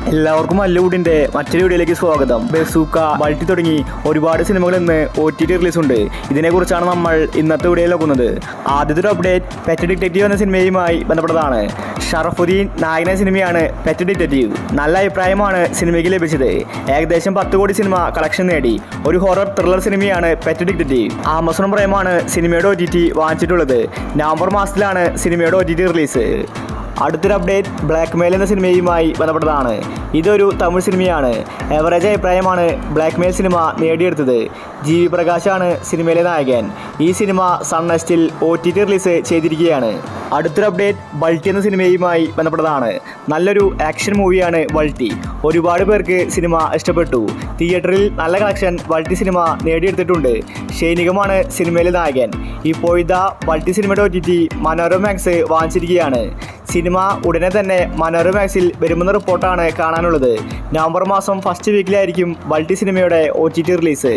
എല്ലാവർക്കും മല്ലൂടിന്റെ മറ്റൊരു വീഡിയോയിലേക്ക് സ്വാഗതം. ബസൂക്ക, മൾട്ടി തുടങ്ങി ഒരുപാട് സിനിമകൾ ഇന്ന് OTT റിലീസ് ഉണ്ട്. ഇതിനെക്കുറിച്ചാണ് നമ്മൾ ഇന്നത്തെ വീഡിയോയിൽ നോക്കുന്നത്. ആദ്യത്തെ ഒരു അപ്ഡേറ്റ് പെറ്റ് ഡിറ്റക്റ്റീവ് എന്ന സിനിമയുമായി ബന്ധപ്പെട്ടതാണ്. ഷറഫുദ്ദീൻ നായകന സിനിമയാണ് പെറ്റ് ഡിറ്റക്റ്റീവ്. നല്ല അഭിപ്രായമാണ് സിനിമയ്ക്ക് ലഭിച്ചത്. ഏകദേശം 10 കോടി സിനിമ കളക്ഷൻ നേടി. ഒരു ഹൊറർ ത്രില്ലർ സിനിമയാണ് പെറ്റ് ഡിറ്റക്റ്റീവ്. ആമസോൺ പ്രൈമാണ് സിനിമയുടെ OTT വാങ്ങിച്ചിട്ടുള്ളത്. നവംബർ മാസത്തിലാണ് സിനിമയുടെ OTT റിലീസ്. അടുത്തൊരു അപ്ഡേറ്റ് ബ്ലാക്ക് മെയിൽ എന്ന സിനിമയുമായി ബന്ധപ്പെട്ടതാണ്. ഇതൊരു തമിഴ് സിനിമയാണ്. എവറേജ് അഭിപ്രായമാണ് ബ്ലാക്ക് മെയിൽ സിനിമ നേടിയെടുത്തത്. GV പ്രകാശാണ് സിനിമയിലെ നായകൻ. ഈ സിനിമ സൺ നെക്സ്റ്റിൽ OTT റിലീസ് ചെയ്തിരിക്കുകയാണ്. അടുത്തൊരു അപ്ഡേറ്റ് ബൾട്ടി എന്ന സിനിമയുമായി ബന്ധപ്പെട്ടതാണ്. നല്ലൊരു ആക്ഷൻ മൂവിയാണ് ബൾട്ടി. ഒരുപാട് പേർക്ക് സിനിമ ഇഷ്ടപ്പെട്ടു. തിയേറ്ററിൽ നല്ല കളക്ഷൻ ബൾട്ടി സിനിമ നേടിയെടുത്തിട്ടുണ്ട്. ഷൈനികമാണ് സിനിമയിലെ നായകൻ. ഇപ്പോഴത്തെ ബൾട്ടി സിനിമയുടെ OTT മനോരമാക്സ് വാങ്ങിച്ചിരിക്കുകയാണ്. സിനിമ ഉടനെ തന്നെ മനോരമാക്സിൽ വരുമെന്ന റിപ്പോർട്ടാണ് കാണാനുള്ളത്. നവംബർ മാസം ഫസ്റ്റ് വീക്കിലായിരിക്കും ബൾട്ടി സിനിമയുടെ OTT റിലീസ്.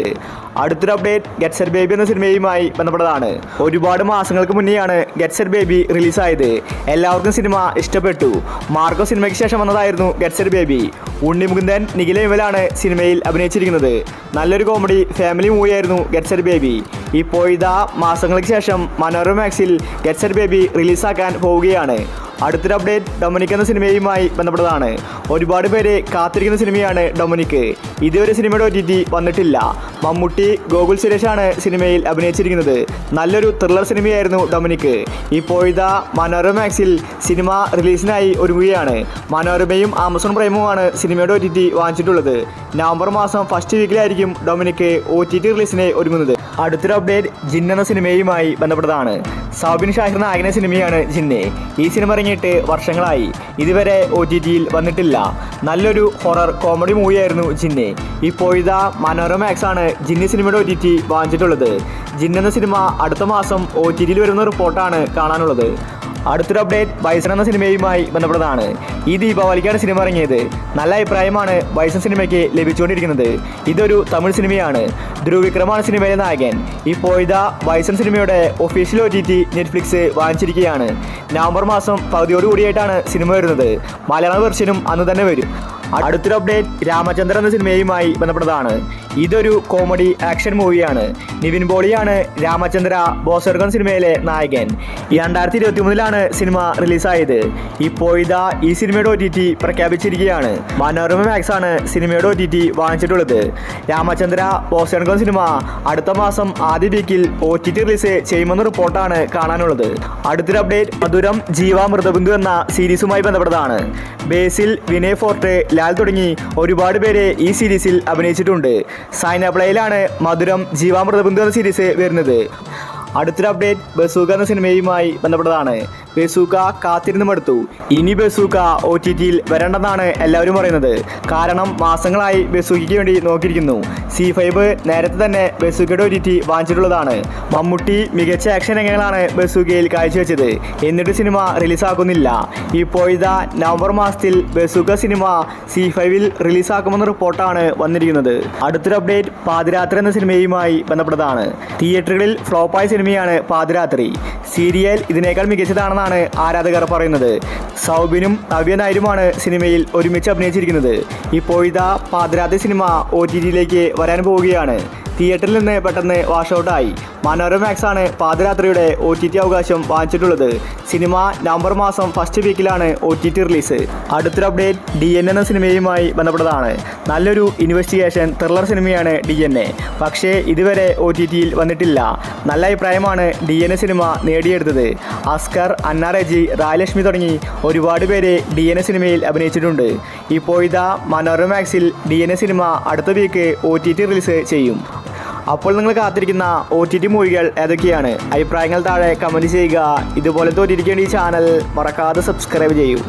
അടുത്തൊരു അപ്ഡേറ്റ് ഗെറ്റ് സെറ്റ് ബേബി എന്ന സിനിമയുമായി ബന്ധപ്പെട്ടതാണ്. ഒരുപാട് മാസങ്ങൾക്ക് മുന്നെയാണ് ഗെറ്റ് സെറ്റ് ബേബി റിലീസായത്. എല്ലാവർക്കും സിനിമ ഇഷ്ടപ്പെട്ടു. മാർക്കോ സിനിമയ്ക്ക് ശേഷം വന്നതായിരുന്നു Get Set Baby. Unni Mukundan, Nikhila വിമലാണ് സിനിമയിൽ അഭിനയിച്ചിരിക്കുന്നത്. നല്ലൊരു കോമഡി ഫാമിലി മൂവിയായിരുന്നു ഗെറ്റ് സെറ്റ് ബേബി. ഇപ്പോഴത്തെ മാസങ്ങൾക്ക് ശേഷം മനോരമാക്സിൽ ഗെറ്റ് സെറ്റ് ബേബി റിലീസാക്കാൻ പോവുകയാണ്. അടുത്തൊരു അപ്ഡേറ്റ് ഡൊമിനിക് എന്ന സിനിമയുമായി ബന്ധപ്പെട്ടതാണ്. ഒരുപാട് പേര് കാത്തിരിക്കുന്ന സിനിമയാണ് ഡൊമിനിക്. ഇതുവരെ സിനിമയുടെ OTT വന്നിട്ടില്ല. മമ്മൂട്ടി, ഗോകുൽ സുരേഷാണ് സിനിമയിൽ അഭിനയിച്ചിരിക്കുന്നത്. നല്ലൊരു ത്രില്ലർ സിനിമയായിരുന്നു ഡൊമിനിക്. ഇപ്പോഴത്തെ മനോരമാക്സിൽ സിനിമ റിലീസിനായി ഒരുങ്ങുകയാണ്. മനോരമയും ആമസോൺ പ്രൈമുമാണ് സിനിമയുടെ OTT വാങ്ങിച്ചിട്ടുള്ളത്. നവംബർ മാസം ഫസ്റ്റ് വീക്കിലായിരിക്കും ഡൊമിനിക് OTT റിലീസിനെ ഒരുങ്ങുന്നത്. അടുത്തൊരു അപ്ഡേറ്റ് ജിൻ എന്ന സിനിമയുമായി ബന്ധപ്പെട്ടതാണ്. സൗബിൻ ഷാഹിർ നായകന സിനിമയാണ് ജിന്ന്. ഈ സിനിമ ഇറങ്ങിയിട്ട് വർഷങ്ങളായി. ഇതുവരെ OTTയിൽ വന്നിട്ടില്ല. നല്ലൊരു ഹൊറർ കോമഡി മൂവിയായിരുന്നു ജിന്ന്. ഇപ്പോഴത്തെ മനോരമാക്സ് ആണ് ജിന്ന് സിനിമയുടെ OTT വാങ്ങിച്ചിട്ടുള്ളത്. ജിൻ എന്ന സിനിമ അടുത്ത മാസം OTTയിൽ വരുന്ന റിപ്പോർട്ടാണ് കാണാനുള്ളത്. അടുത്തൊരു അപ്ഡേറ്റ് ബൈസൺ എന്ന സിനിമയുമായി ബന്ധപ്പെട്ടതാണ്. ഈ ദീപാവലിക്കാണ് സിനിമ ഇറങ്ങിയത്. നല്ല അഭിപ്രായമാണ് ബൈസൺ സിനിമയ്ക്ക് ലഭിച്ചുകൊണ്ടിരിക്കുന്നത്. ഇതൊരു തമിഴ് സിനിമയാണ്. ധ്രുവ് വിക്രമാണ് സിനിമയിലെ നായകൻ. ഇപ്പോഴത്തെ ബൈസൺ സിനിമയുടെ ഒഫീഷ്യൽ OTT നെറ്റ്ഫ്ലിക്സ് വാങ്ങിച്ചിരിക്കുകയാണ്. നവംബർ മാസം പകുതിയോടുകൂടിയായിട്ടാണ് സിനിമ വരുന്നത്. മലയാള വെർഷനും അന്ന് തന്നെ വരും. അടുത്തൊരു അപ്ഡേറ്റ് രാമചന്ദ്രൻ എന്ന സിനിമയുമായി ബന്ധപ്പെട്ടതാണ്. ഇതൊരു കോമഡി ആക്ഷൻ മൂവിയാണ്. നിവിൻ പോളിയാണ് രാമചന്ദ്ര ബോസർഗൻ സിനിമയിലെ നായകൻ. 2023 സിനിമ റിലീസായത്. ഇപ്പോഴത്തെ ഈ സിനിമയുടെ OTT പ്രഖ്യാപിച്ചിരിക്കുകയാണ്. മനോരമാക്സ് ആണ് സിനിമയുടെ OTT വാങ്ങിച്ചിട്ടുള്ളത്. രാമചന്ദ്ര ബോസർഗൻ സിനിമ അടുത്ത മാസം ആദ്യ വീക്കിൽ OTT റിലീസ് ചെയ്യുമെന്ന റിപ്പോർട്ടാണ് കാണാനുള്ളത്. അടുത്തൊരു അപ്ഡേറ്റ് മധുരം, ജീവ, മൃതബിന്ദു എന്ന സീരീസുമായി ബന്ധപ്പെട്ടതാണ്. ബേസിൽ, വിനയ് ഫോർട്ട്, ലാൽ തുടങ്ങി ഒരുപാട് പേര് ഈ സീരീസിൽ അഭിനയിച്ചിട്ടുണ്ട്. സൈന പ്ലേയിലാണ് മധുരം, ജീവ, മൃതബിന്ദു എന്ന സീരീസ് വരുന്നത്. അടുത്തൊരു അപ്ഡേറ്റ് ബസൂക്ക എന്ന സിനിമയുമായി ബന്ധപ്പെട്ടതാണ്. ബസൂക്ക കാത്തിരുന്ന് മടുത്തു. ഇനി ബസൂക്ക OTTയിൽ വരേണ്ടെന്നാണ് എല്ലാവരും പറയുന്നത്. കാരണം മാസങ്ങളായി ബസൂക്കയ്ക്ക് വേണ്ടി നോക്കിയിരിക്കുന്നു. C5 നേരത്തെ തന്നെ ബസൂക്കയുടെ OTT വാങ്ങിച്ചിട്ടുള്ളതാണ്. മമ്മൂട്ടി മികച്ച ആക്ഷൻ രംഗങ്ങളാണ് ബസൂക്കയിൽ കാഴ്ചവെച്ചത്. എന്നിട്ട് സിനിമ റിലീസാക്കുന്നില്ല. ഇപ്പോഴത്തെ നവംബർ മാസത്തിൽ ബസൂക്ക സിനിമ C5ൽ റിലീസാക്കുമെന്ന റിപ്പോർട്ടാണ് വന്നിരിക്കുന്നത്. അടുത്തൊരു അപ്ഡേറ്റ് പാതിരാത്രി എന്ന സിനിമയുമായി ബന്ധപ്പെട്ടതാണ്. തിയേറ്ററുകളിൽ ഫ്ലോപ്പായ സിനിമയാണ് പാതിരാത്രി. സീരിയൽ ഇതിനേക്കാൾ മികച്ചതാണെന്നാണ് ആരാധകർ പറയുന്നത്. സൗബിനും നവ്യ നായരുമാണ് സിനിമയിൽ ഒരുമിച്ച് അഭിനയിച്ചിരിക്കുന്നത്. ഇപ്പോഴത്തെ പാതിരാത്രി സിനിമ OTTയിലേക്ക് വരാൻ പോവുകയാണ്. തിയേറ്ററിൽ നിന്ന് പെട്ടെന്ന് വാഷൗട്ടായി. മനോരമാക്സ് ആണ് പാതിരാത്രിയുടെ OTT അവകാശം വാങ്ങിച്ചിട്ടുള്ളത്. സിനിമ നവംബർ മാസം ഫസ്റ്റ് വീക്കിലാണ് OTT റിലീസ്. അടുത്തൊരു അപ്ഡേറ്റ് DNA എന്ന സിനിമയുമായി ബന്ധപ്പെട്ടതാണ്. നല്ലൊരു ഇൻവെസ്റ്റിഗേഷൻ ത്രില്ലർ സിനിമയാണ് DNA. പക്ഷേ ഇതുവരെ OTTയിൽ വന്നിട്ടില്ല. നല്ല അഭിപ്രായമാണ് DNA സിനിമ നേടിയെടുത്തത്. അസ്കർ, അന്ന റെജി, റായലക്ഷ്മി തുടങ്ങി ഒരുപാട് പേര് DNA സിനിമയിൽ അഭിനയിച്ചിട്ടുണ്ട്. ഇപ്പോഴത്തെ മനോരമാക്സിൽ DNA സിനിമ അടുത്ത വീക്ക് OTT റിലീസ് ചെയ്യും. അപ്പോൾ നിങ്ങൾ കാത്തിരിക്കുന്ന OTT മൂവികൾ ഏതൊക്കെയാണ്? അഭിപ്രായങ്ങൾ താഴെ കമൻറ്റ് ചെയ്യുക. ഇതുപോലത്തെ OTTക്ക് വേണ്ടി ഈ ചാനൽ മറക്കാതെ സബ്സ്ക്രൈബ് ചെയ്യൂ.